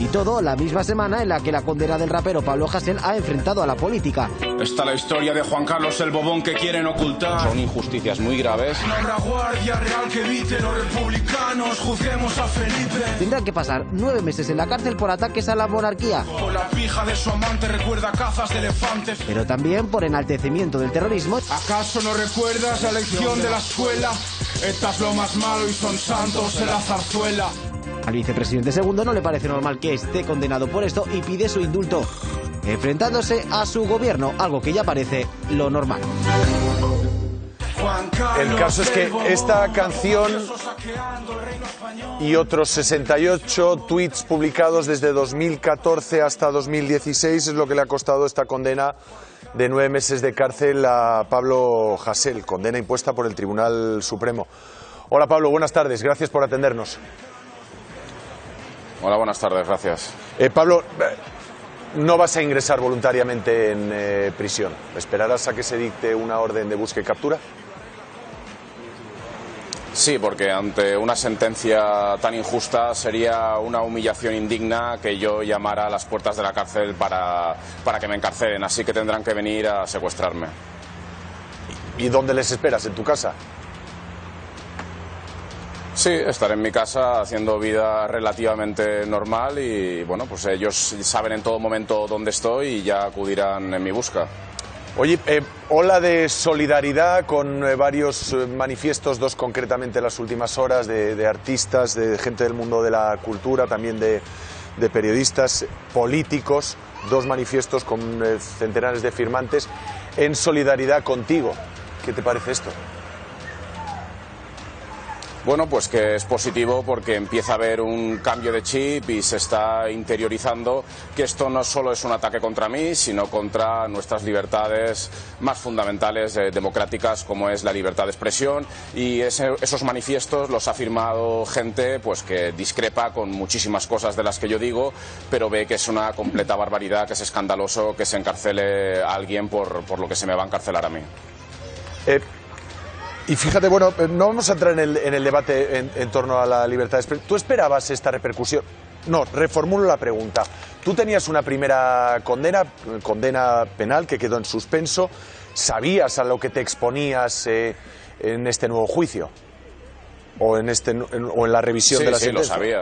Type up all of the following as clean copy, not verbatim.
Y todo la misma semana en la que la condena del rapero Pablo Hasél ha enfrentado a la política. Está la historia de Juan Carlos el Bobón que quieren ocultar. Son injusticias muy graves. No habrá guardia real que evite los republicanos, juzguemos a Felipe. Tendrán que pasar 9 meses en la cárcel por ataques a la monarquía. Por la pija de su amante recuerda cazas de elefantes. Pero también por enaltecimiento del terrorismo. ¿Acaso no recuerdas la lección de la escuela? ETA es lo más malo y son santos en la zarzuela. Al vicepresidente segundo no le parece normal que esté condenado por esto y pide su indulto, enfrentándose a su gobierno, algo que ya parece lo normal. El caso es que esta canción y otros 68 tweets publicados desde 2014 hasta 2016 es lo que le ha costado esta condena de 9 meses de cárcel a Pablo Hasél, condena impuesta por el Tribunal Supremo. Hola Pablo, buenas tardes, gracias por atendernos. Hola, buenas tardes, gracias. Pablo, no vas a ingresar voluntariamente en prisión. ¿Esperarás a que se dicte una orden de búsqueda y captura? Sí, porque ante una sentencia tan injusta sería una humillación indigna que yo llamara a las puertas de la cárcel para que me encarcelen. Así que tendrán que venir a secuestrarme. ¿Y dónde les esperas? ¿En tu casa? Sí, estaré en mi casa haciendo vida relativamente normal y bueno, pues ellos saben en todo momento dónde estoy y ya acudirán en mi busca. Oye, ola de solidaridad con varios manifiestos, 2 concretamente en las últimas horas, de artistas, de gente del mundo de la cultura, también de periodistas, políticos, 2 manifiestos con centenares de firmantes en solidaridad contigo. ¿Qué te parece esto? Bueno, pues que es positivo porque empieza a haber un cambio de chip y se está interiorizando que esto no solo es un ataque contra mí, sino contra nuestras libertades más fundamentales democráticas, como es la libertad de expresión, y esos manifiestos los ha firmado gente pues que discrepa con muchísimas cosas de las que yo digo, pero ve que es una completa barbaridad, que es escandaloso que se encarcele a alguien por lo que se me va a encarcelar a mí. Y fíjate, bueno, no vamos a entrar en el debate en torno a la libertad de expresión. ¿Tú esperabas esta repercusión? No, reformulo la pregunta. Tú tenías una primera condena penal que quedó en suspenso. ¿Sabías a lo que te exponías en este nuevo juicio? ¿O en la revisión de la sentencia? Sí, lo sabía.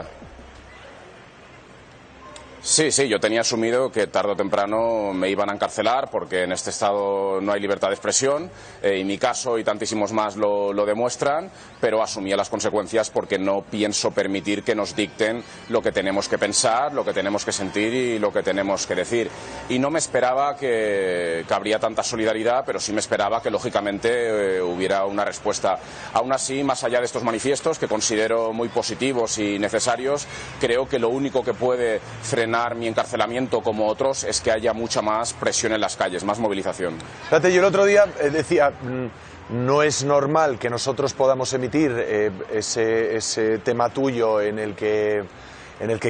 Sí, yo tenía asumido que tarde o temprano me iban a encarcelar porque en este estado no hay libertad de expresión y mi caso y tantísimos más lo demuestran, pero asumía las consecuencias porque no pienso permitir que nos dicten lo que tenemos que pensar, lo que tenemos que sentir y lo que tenemos que decir. Y no me esperaba que habría tanta solidaridad, pero sí me esperaba que lógicamente hubiera una respuesta. Aún así, más allá de estos manifiestos que considero muy positivos y necesarios, creo que lo único que puede frenar mi encarcelamiento como otros es que haya mucha más presión en las calles, más movilización. Fíjate, yo el otro día decía, no es normal que nosotros podamos emitir ese tema tuyo en el que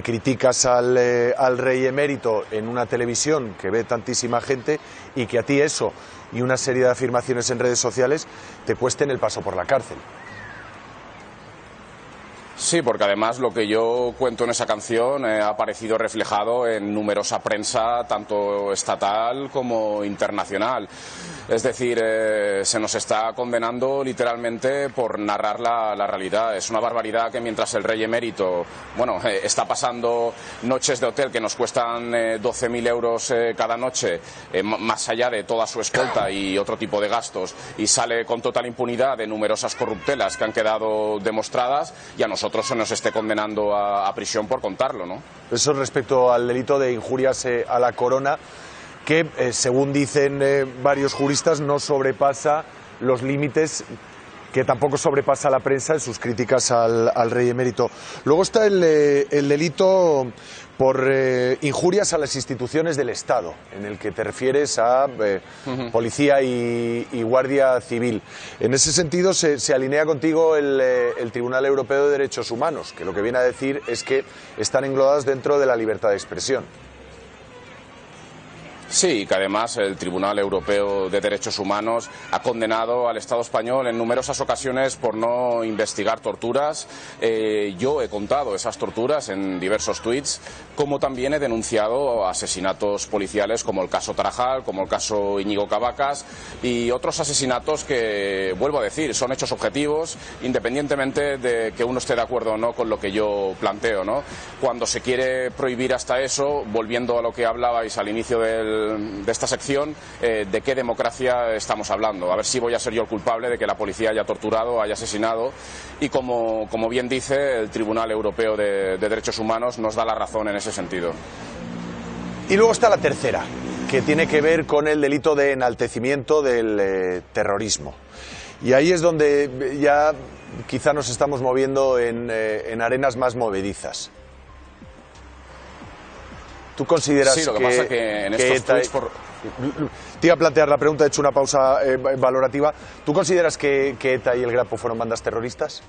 criticas al rey emérito en una televisión que ve tantísima gente y que a ti eso y una serie de afirmaciones en redes sociales te cuesten el paso por la cárcel. Sí, porque además lo que yo cuento en esa canción ha aparecido reflejado en numerosa prensa, tanto estatal como internacional. Es decir, se nos está condenando literalmente por narrar la realidad. Es una barbaridad que mientras el rey emérito, está pasando noches de hotel que nos cuestan 12.000 euros cada noche, más allá de toda su escolta y otro tipo de gastos, y sale con total impunidad de numerosas corruptelas que han quedado demostradas, y a nosotros se nos esté condenando a prisión por contarlo, ¿no? Eso respecto al delito de injurias a la corona, que según dicen varios juristas no sobrepasa los límites que tampoco sobrepasa la prensa en sus críticas al rey emérito. Luego está el delito por injurias a las instituciones del Estado, en el que te refieres a policía y guardia civil. En ese sentido se alinea contigo el Tribunal Europeo de Derechos Humanos, que lo que viene a decir es que están englobadas dentro de la libertad de expresión. Sí, que además el Tribunal Europeo de Derechos Humanos ha condenado al Estado español en numerosas ocasiones por no investigar torturas. Yo he contado esas torturas en diversos tuits, como también he denunciado asesinatos policiales como el caso Tarajal, como el caso Íñigo Cabacas y otros asesinatos que, vuelvo a decir, son hechos objetivos, independientemente de que uno esté de acuerdo o no con lo que yo planteo, ¿no? Cuando se quiere prohibir hasta eso, volviendo a lo que hablabais al inicio de esta sección, de qué democracia estamos hablando. A ver si voy a ser yo el culpable de que la policía haya torturado, haya asesinado y como bien dice, el Tribunal Europeo de Derechos Humanos nos da la razón en ese sentido. Y luego está la tercera, que tiene que ver con el delito de enaltecimiento del terrorismo. Y ahí es donde ya quizá nos estamos moviendo en arenas más movedizas. ¿Tú consideras sí, lo que pasa que en estos tweets Te iba a plantear la pregunta, he hecho una pausa valorativa. ¿Tú consideras que ETA y el Grapo fueron bandas terroristas?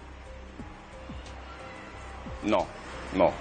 No, no.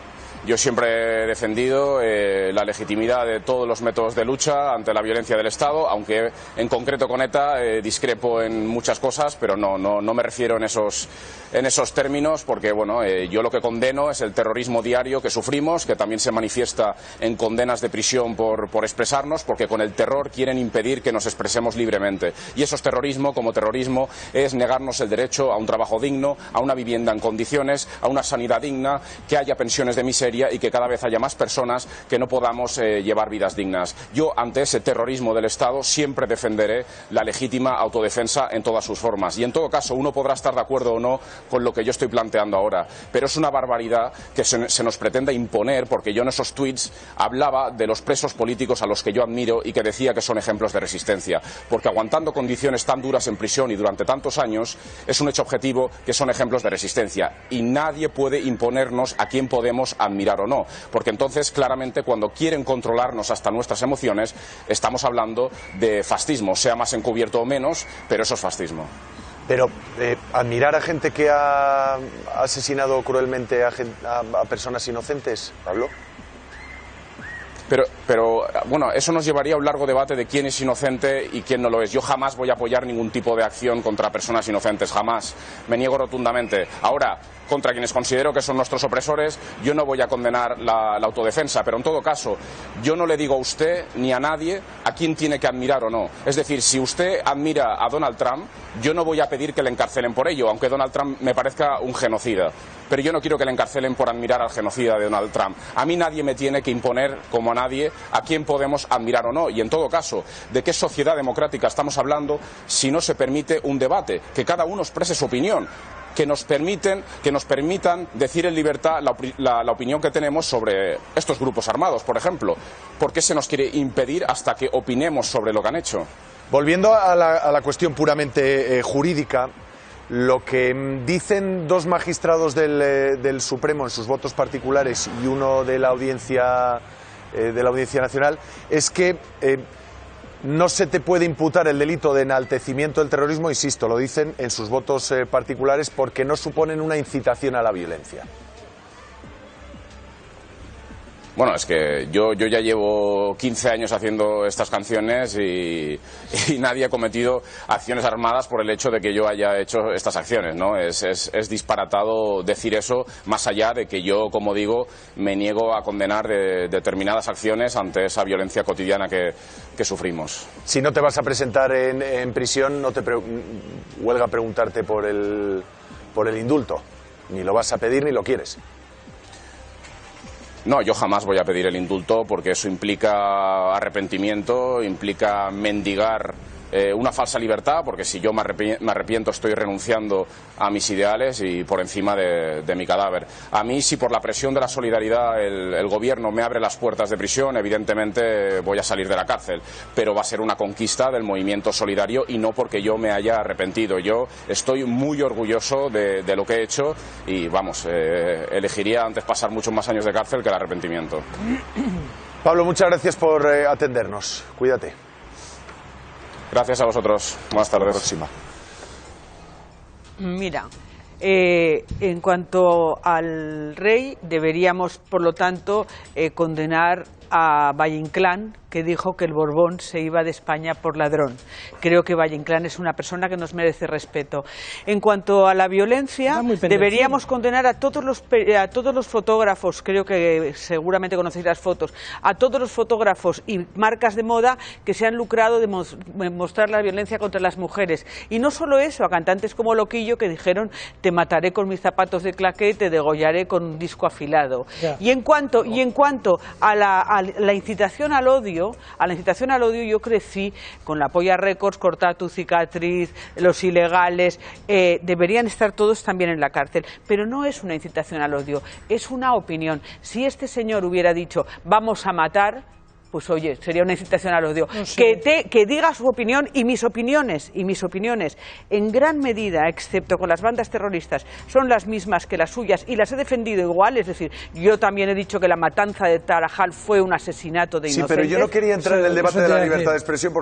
Yo siempre he defendido la legitimidad de todos los métodos de lucha ante la violencia del Estado, aunque en concreto con ETA discrepo en muchas cosas, pero no me refiero en esos términos, porque bueno, yo lo que condeno es el terrorismo diario que sufrimos, que también se manifiesta en condenas de prisión por expresarnos, porque con el terror quieren impedir que nos expresemos libremente. Y eso es terrorismo, como terrorismo es negarnos el derecho a un trabajo digno, a una vivienda en condiciones, a una sanidad digna, que haya pensiones de miseria y que cada vez haya más personas que no podamos llevar vidas dignas. Yo, ante ese terrorismo del Estado, siempre defenderé la legítima autodefensa en todas sus formas. Y en todo caso, uno podrá estar de acuerdo o no con lo que yo estoy planteando ahora, pero es una barbaridad que se nos pretenda imponer, porque yo en esos tuits hablaba de los presos políticos a los que yo admiro y que decía que son ejemplos de resistencia, porque aguantando condiciones tan duras en prisión y durante tantos años, es un hecho objetivo que son ejemplos de resistencia, y nadie puede imponernos a quién podemos admirar o no, porque entonces claramente cuando quieren controlarnos hasta nuestras emociones estamos hablando de fascismo, sea más encubierto o menos, pero eso es fascismo. Pero admirar a gente que ha asesinado cruelmente a personas inocentes, Pablo. Pero bueno, eso nos llevaría a un largo debate de quién es inocente y quién no lo es. Yo jamás voy a apoyar ningún tipo de acción contra personas inocentes, jamás. Me niego rotundamente. Ahora, contra quienes considero que son nuestros opresores, yo no voy a condenar la autodefensa, pero en todo caso, yo no le digo a usted ni a nadie a quién tiene que admirar o no. Es decir, si usted admira a Donald Trump, yo no voy a pedir que le encarcelen por ello, aunque Donald Trump me parezca un genocida. Pero yo no quiero que le encarcelen por admirar al genocida de Donald Trump. A mí nadie me tiene que imponer, como a nadie, a quién podemos admirar o no. Y en todo caso, ¿de qué sociedad democrática estamos hablando si no se permite un debate? Que cada uno exprese su opinión. Que nos permitan decir en libertad la opinión que tenemos sobre estos grupos armados, por ejemplo. ¿Por qué se nos quiere impedir hasta que opinemos sobre lo que han hecho? Volviendo a la cuestión puramente jurídica, lo que dicen dos magistrados del Supremo en sus votos particulares y uno de la Audiencia Nacional es que no se te puede imputar el delito de enaltecimiento del terrorismo, insisto, lo dicen en sus votos particulares, porque no suponen una incitación a la violencia. Bueno, es que yo ya llevo 15 años haciendo estas canciones y nadie ha cometido acciones armadas por el hecho de que yo haya hecho estas acciones, ¿no? Es disparatado decir eso, más allá de que yo, como digo, me niego a condenar determinadas acciones ante esa violencia cotidiana que sufrimos. Si no te vas a presentar en prisión, no te huelga preguntarte por el indulto. Ni lo vas a pedir ni lo quieres. No, yo jamás voy a pedir el indulto porque eso implica arrepentimiento, implica mendigar una falsa libertad, porque si yo me arrepiento estoy renunciando a mis ideales y por encima de mi cadáver. A mí, si por la presión de la solidaridad el gobierno me abre las puertas de prisión, evidentemente voy a salir de la cárcel, pero va a ser una conquista del movimiento solidario y no porque yo me haya arrepentido. Yo estoy muy orgulloso de lo que he hecho y vamos, elegiría antes pasar muchos más años de cárcel que el arrepentimiento. Pablo, muchas gracias por atendernos. Cuídate. Gracias a vosotros. Buenas tardes. Próxima. Mira, en cuanto al rey, deberíamos, por lo tanto, condenar a Valle Inclán, que dijo que el Borbón se iba de España por ladrón. Creo que Valle Inclán es una persona que nos merece respeto. En cuanto a la violencia, deberíamos condenar a todos los fotógrafos, creo que seguramente conocéis las fotos, a todos los fotógrafos y marcas de moda que se han lucrado de mostrar la violencia contra las mujeres. Y no solo eso, a cantantes como Loquillo que dijeron: te mataré con mis zapatos de claqué, te degollaré con un disco afilado. Y en cuanto a la incitación al odio, yo crecí con la Polla Records, Corta tu cicatriz, Los Ilegales, deberían estar todos también en la cárcel. Pero no es una incitación al odio, es una opinión. Si este señor hubiera dicho vamos a matar, pues oye, sería una incitación al odio. No sé. Que diga su opinión y mis opiniones, en gran medida, excepto con las bandas terroristas, son las mismas que las suyas y las he defendido igual. Es decir, yo también he dicho que la matanza de Tarajal fue un asesinato de inocentes. Sí, pero yo no quería entrar en el debate de la libertad de expresión.